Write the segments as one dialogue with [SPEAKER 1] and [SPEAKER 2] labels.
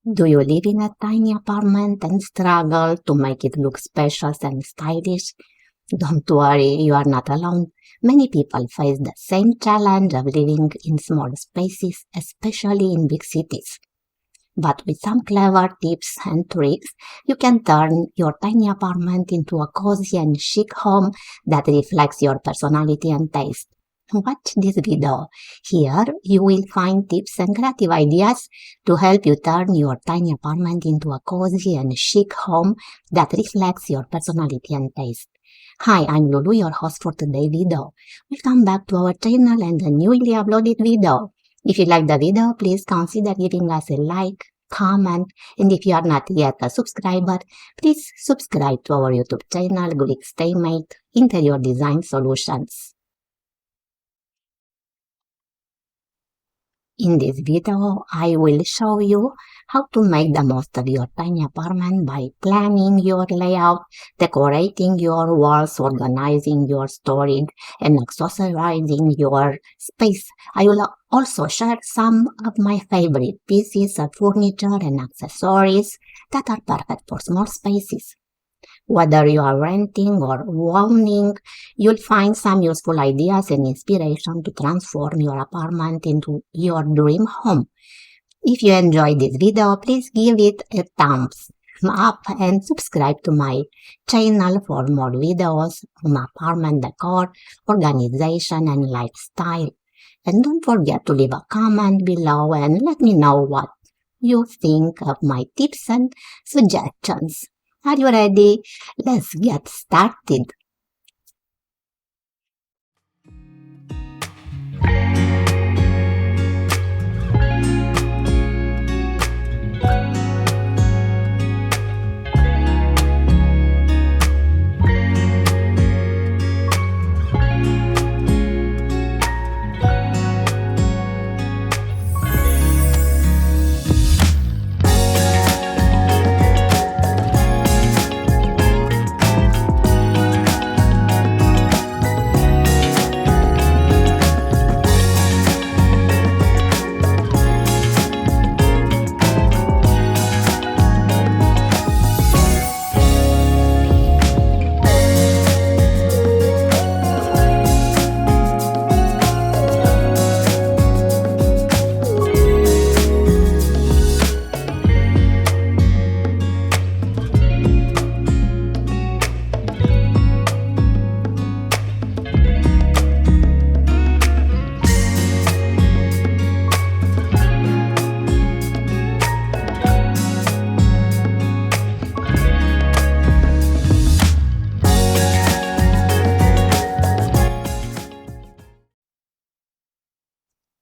[SPEAKER 1] Do you live in a tiny apartment and struggle to make it look spacious and stylish? Don't worry, you are not alone. Many people face the same challenge of living in small spaces, especially in big cities. But with some clever tips and tricks, you can turn your tiny apartment into a cozy and chic home that reflects your personality and taste. Watch this video. Here you will find tips and creative ideas to help you turn your tiny apartment into a cozy and chic home that reflects your personality and taste. Hi, I'm Lulu, your host for today's video. Welcome back to our channel and a newly uploaded video. If you like the video, please consider giving us a like, comment, and if you are not yet a subscriber, please subscribe to our YouTube channel, Grig Stamate, Interior Design Solutions. In this video, I will show you how to make the most of your tiny apartment by planning your layout, decorating your walls, organizing your storage, and accessorizing your space. I will also share some of my favorite pieces of furniture and accessories that are perfect for small spaces. Whether you are renting or owning, you'll find some useful ideas and inspiration to transform your apartment into your dream home. If you enjoyed this video, please give it a thumbs up and subscribe to my channel for more videos on apartment decor, organization, and lifestyle. And don't forget to leave a comment below and let me know what you think of my tips and suggestions. Are you ready? Let's get started.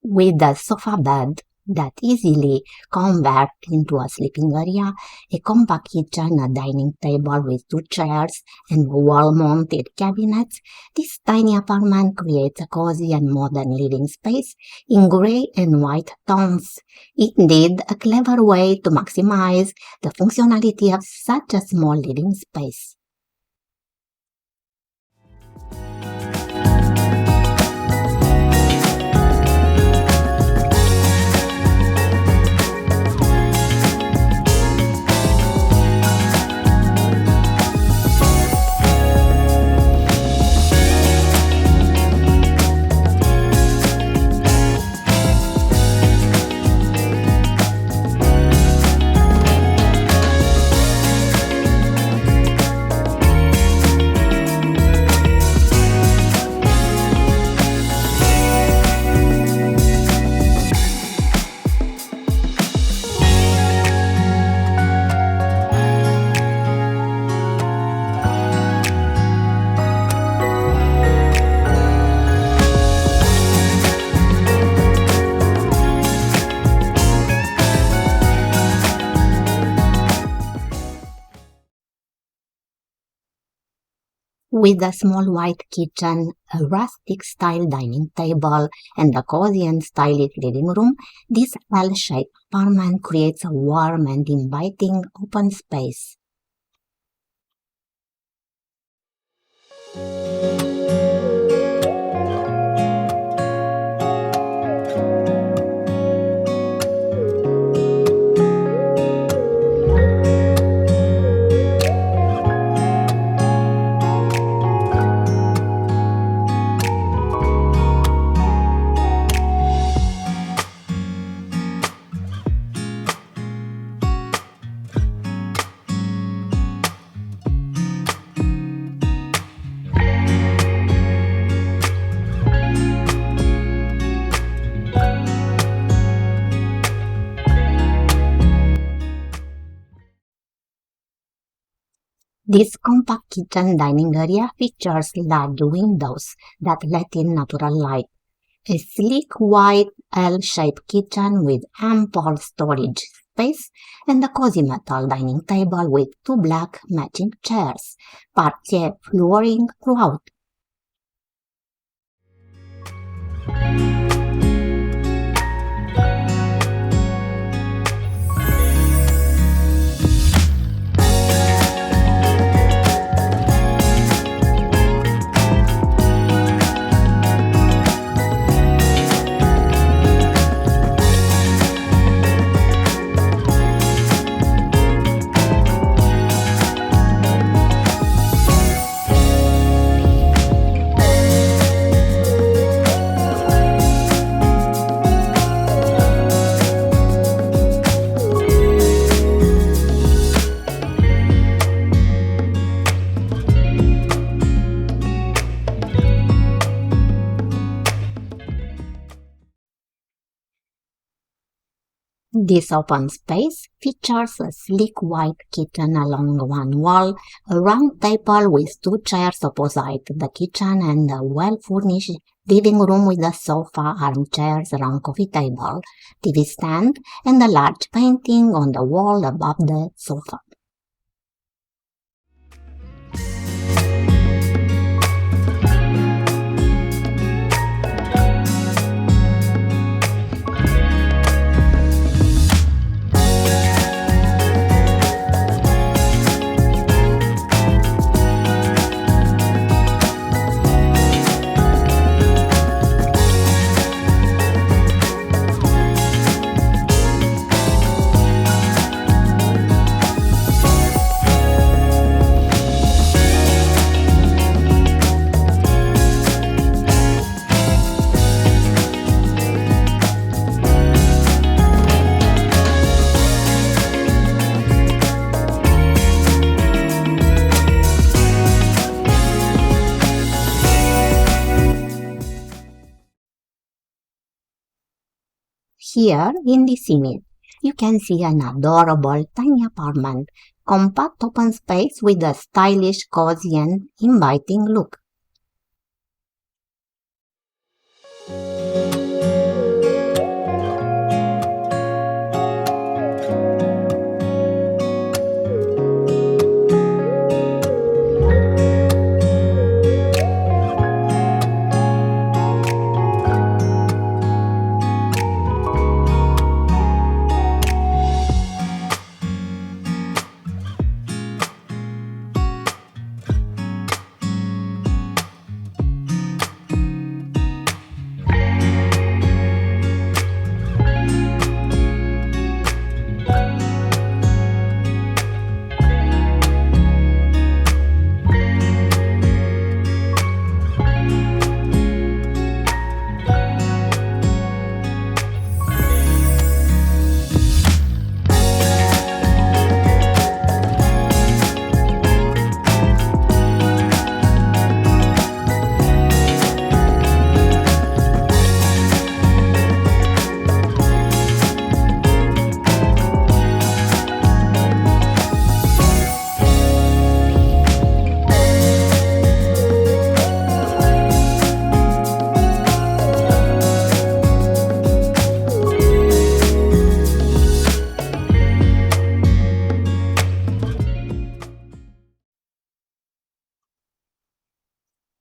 [SPEAKER 1] With a sofa bed that easily converts into a sleeping area, a compact kitchen, a dining table with 2 chairs, and wall-mounted cabinets, this tiny apartment creates a cozy and modern living space in gray and white tones. Indeed, a clever way to maximize the functionality of such a small living space. With a small white kitchen, a rustic-style dining table, and a cozy and stylish living room, this L-shaped apartment creates a warm and inviting open space. This compact kitchen dining area features large windows that let in natural light, a sleek white L-shaped kitchen with ample storage space, and a cozy metal dining table with two black matching chairs, parquet flooring throughout. This open space features a sleek white kitchen along one wall, a round table with two chairs opposite the kitchen, and a well-furnished living room with a sofa, armchairs, round coffee table, TV stand, and a large painting on the wall above the sofa. Here in this image, you can see an adorable tiny apartment, compact open space with a stylish, cozy and inviting look.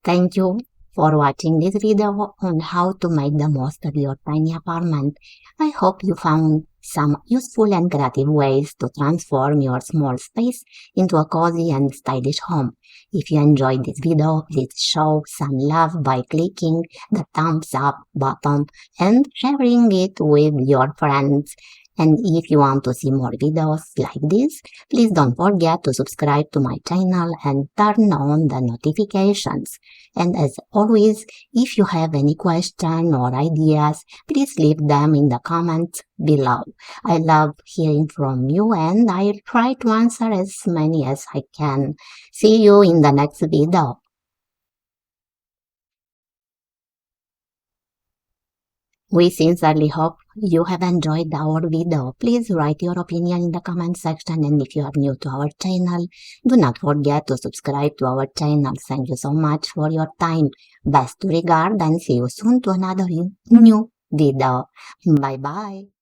[SPEAKER 1] Thank you for watching this video on how to make the most of your tiny apartment. I hope you found some useful and creative ways to transform your small space into a cozy and stylish home. If you enjoyed this video, please show some love by clicking the thumbs up button and sharing it with your friends. And if you want to see more videos like this, please don't forget to subscribe to my channel and turn on the notifications. And as always, if you have any questions or ideas, please leave them in the comments below. I love hearing from you and I'll try to answer as many as I can. See you in the next video. We sincerely hope you have enjoyed our video. Please write your opinion in the comment section, and if you are new to our channel, do not forget to subscribe to our channel. Thank you so much for your time. Best regards and see you soon to another new video. Bye bye.